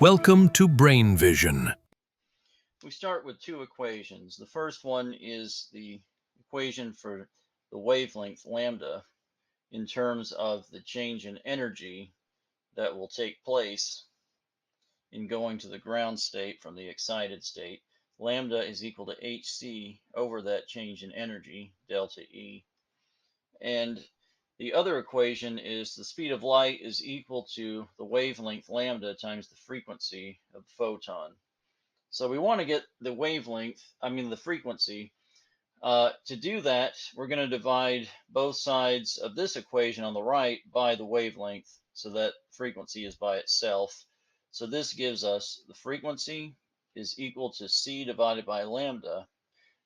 Welcome to Brain Vision. We start with two equations. The first one is the equation for the wavelength lambda in terms of the change in energy that will take place in going to the ground state from the excited state. Lambda is equal to hc over that change in energy, delta E. And the other equation is the speed of light is equal to the wavelength lambda times the frequency of the photon. So we want to get the the frequency. To do that, we're going to divide both sides of this equation on the right by the wavelength, so that frequency is by itself. So this gives us the frequency is equal to c divided by lambda.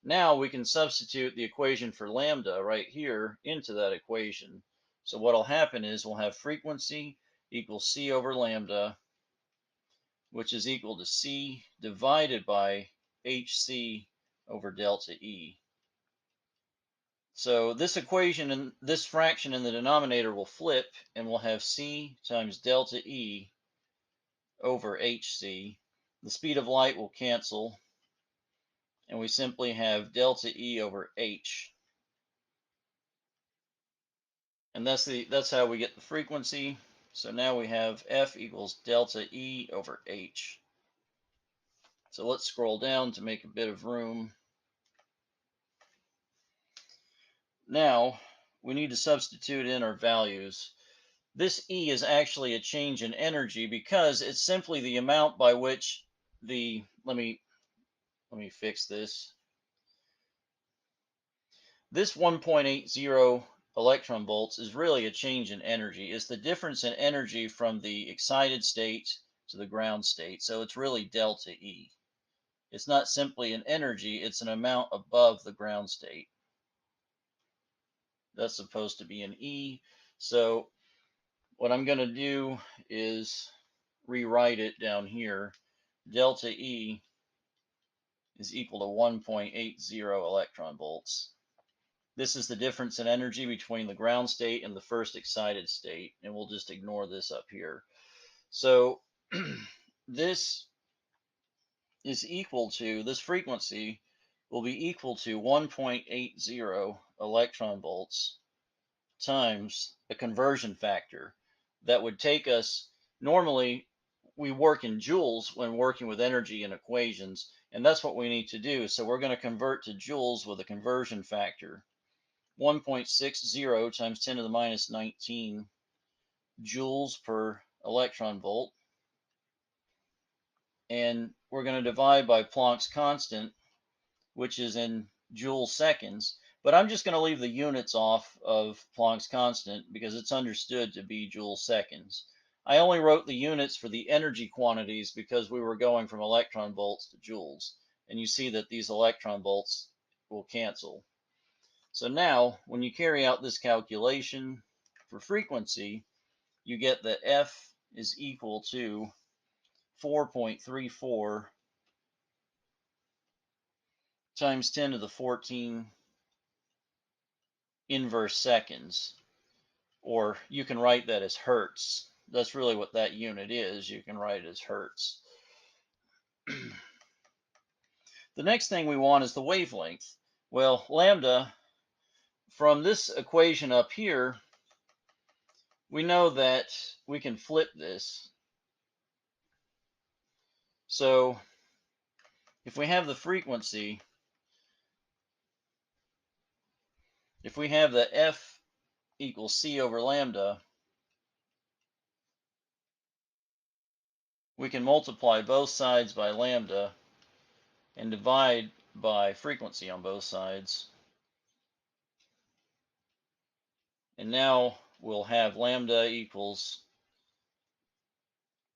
Now we can substitute the equation for lambda right here into that equation. So what will happen is we'll have frequency equals c over lambda, which is equal to c divided by hc over delta E. So this equation and this fraction in the denominator will flip, and we'll have c times delta E over hc. The speed of light will cancel, and we simply have delta E over h. And that's how we get the frequency. So now we have F equals delta E over h. So let's scroll down to make a bit of room. Now we need to substitute in our values. This E is actually a change in energy because it's simply the amount by which let me fix this. This 1.80 electron volts is really a change in energy. It's the difference in energy from the excited state to the ground state. So it's really delta E. It's not simply an energy, it's an amount above the ground state. That's supposed to be an E. So what I'm going to do is rewrite it down here. Delta E is equal to 1.80 electron volts. This is the difference in energy between the ground state and the first excited state, and we'll just ignore this up here. So this frequency will be equal to 1.80 electron volts times a conversion factor that would take us, normally we work in joules when working with energy and equations, and that's what we need to do. So we're going to convert to joules with a conversion factor. 1.60 times 10 to the minus 19 joules per electron volt. And we're going to divide by Planck's constant, which is in joule seconds. But I'm just going to leave the units off of Planck's constant because it's understood to be joule seconds. I only wrote the units for the energy quantities because we were going from electron volts to joules. And you see that these electron volts will cancel. So now, when you carry out this calculation for frequency, you get that F is equal to 4.34 times 10 to the 14 inverse seconds. Or you can write that as hertz. That's really what that unit is. You can write it as hertz. The next thing we want is the wavelength. Well, lambda, from this equation up here, we know that we can flip this. So if we have the frequency, if we have the F equals C over lambda, we can multiply both sides by lambda and divide by frequency on both sides. And now we'll have lambda equals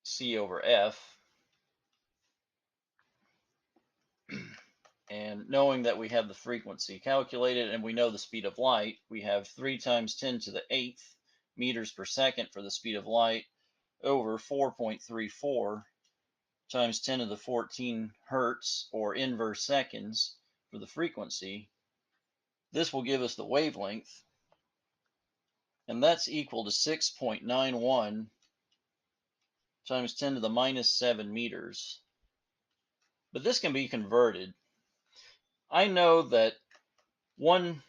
C over F. And knowing that we have the frequency calculated and we know the speed of light, we have 3 times 10 to the 8th meters per second for the speed of light over 4.34 times 10 to the 14 hertz, or inverse seconds, for the frequency. This will give us the wavelength, and that's equal to 6.91 times 10 to the minus 7 meters. But this can be converted. I know that 1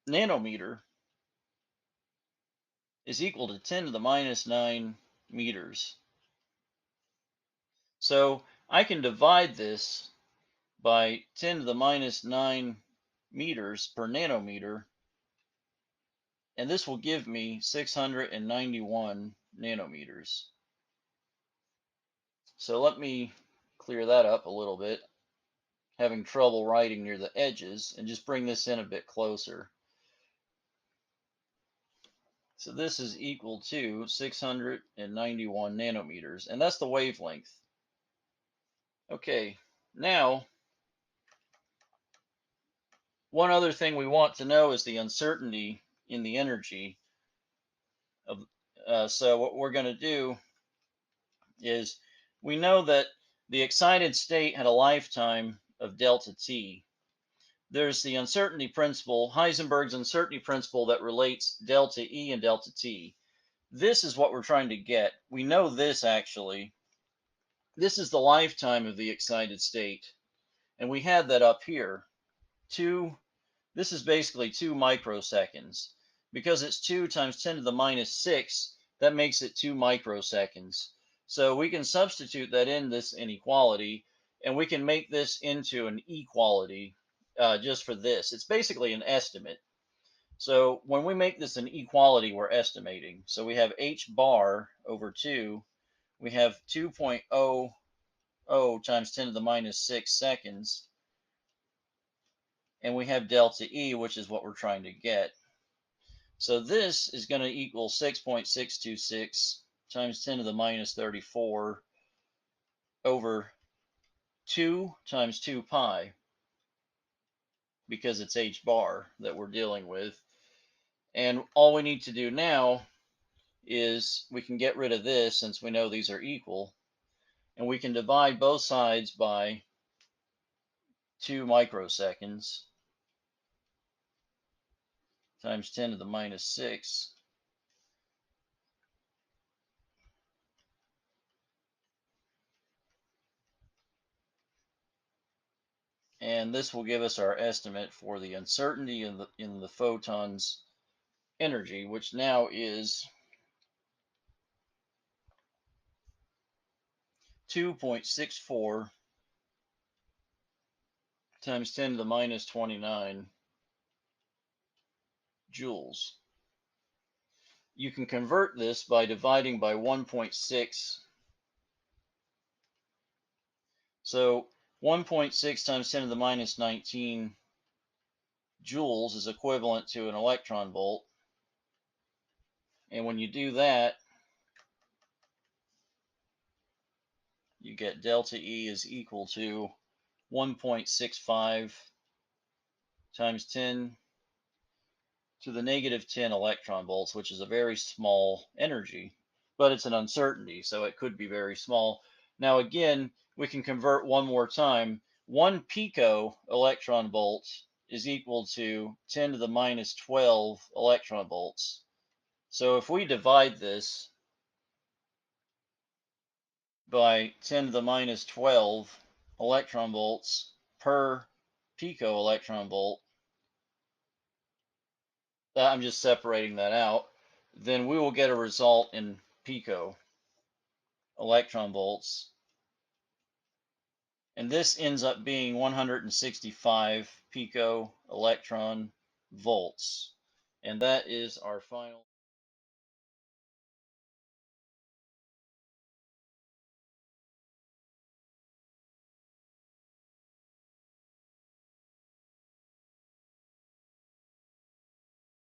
nanometer is equal to 10 to the minus 9 meters. So I can divide this by 10 to the minus 9 meters per nanometer, and this will give me 691 nanometers. So let me clear that up a little bit, having trouble writing near the edges, and just bring this in a bit closer. So this is equal to 691 nanometers, and that's the wavelength. Okay, now one other thing we want to know is the uncertainty in the energy of. So what we're going to do is we know that the excited state had a lifetime of delta t. There's the uncertainty principle, Heisenberg's uncertainty principle, that relates delta E and delta T. This is what we're trying to get. We know this actually. This is the lifetime of the excited state. And we had that up here. This is basically 2 microseconds. Because it's 2 times 10 to the minus 6, that makes it 2 microseconds. So we can substitute that in this inequality, and we can make this into an equality just for this. It's basically an estimate. So when we make this an equality, we're estimating. So we have h bar over 2. We have 2.00 times 10 to the minus 6 seconds. And we have delta E, which is what we're trying to get. So this is going to equal 6.626 times 10 to the minus 34 over 2 times 2 pi, because it's h bar that we're dealing with. And all we need to do now is we can get rid of this since we know these are equal, and we can divide both sides by 2 microseconds times 10 to the minus 6. And this will give us our estimate for the uncertainty in the photon's energy, which now is 2.64 times 10 to the minus 29 joules. You can convert this by dividing by 1.6. So 1.6 times 10 to the minus 19 joules is equivalent to an electron volt. And when you do that, you get delta E is equal to 1.65 times 10 to the negative 10 electron volts, which is a very small energy, but it's an uncertainty, so it could be very small. Now again, we can convert one more time. 1 pico electron volt is equal to 10 to the minus 12 electron volts. So if we divide this by 10 to the minus 12 electron volts per pico electron volt, I'm just separating that out, then we will get a result in pico electron volts. And this ends up being 165 pico electron volts. And that is our final.